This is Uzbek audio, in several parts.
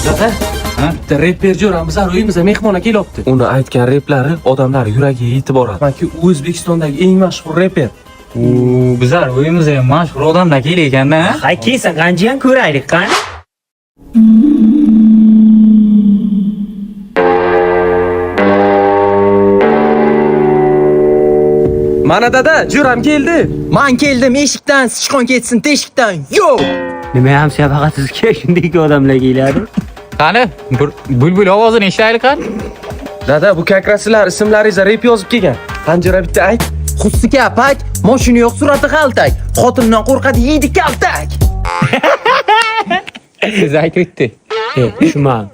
Dada, bitta reper jo'ramiz uyimizga mehmon kelyapti. Uni aytgan replari odamlar yuragiga yetib boradi. Balki O'zbekistondagi eng mashhur reper. Bizlar uyimizga mashhur odamlar kelar ekanda. Hay kelsa qancha ham ko'raylik, qani? Mana dada, jo'ram keldi. Men keldim, eshikdan sichqon ketsin teshikdan. Yo! Nima ham faqat sizga shunday odamlar keladi? Qani, bulbul ovozini eshitaylik qani. Dada, bu kakrasilar ismlaringizga rep yozib kelgan. Qanjira bitta ayt. Xusti kapak, mashina yo'q, surati qaltak. Xotindan qo'rqadi, yeydi kaltak. Siz aytibdi. Tushunmadim.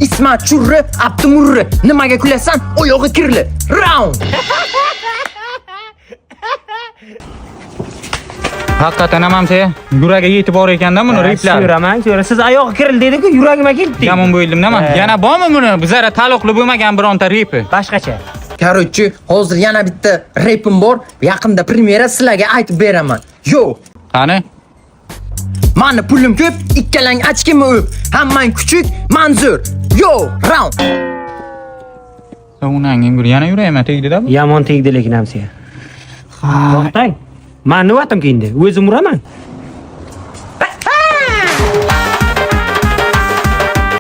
Ismat Churri, Abdumurri. Nimaga kulasan? Oyog'i kirli. Round. Haqiqatan ham yuragiga yetib bor ekanda buni replar. So'raman, siz oyog'i kirildi dedi-ku, yuragimga keldi. Yomon bo'ldimda men. Yana bormi buni? Bizlar taloqli bo'lmagan bironta repi. Boshqacha. Короче, hozir yana bitta repim bor. Yaqinda premyera sizlarga aytib beraman. Yo! Qani? Mani pulim ko'p, ikkalang achkimni o'p. Hammang kuchuk, men zo'r. Yo, round. Unang yana yurayman tegdi-da bu. Yomon tegdi lekin ham sen. To'xtang. Men nima atam keyindi? O'zim uraman.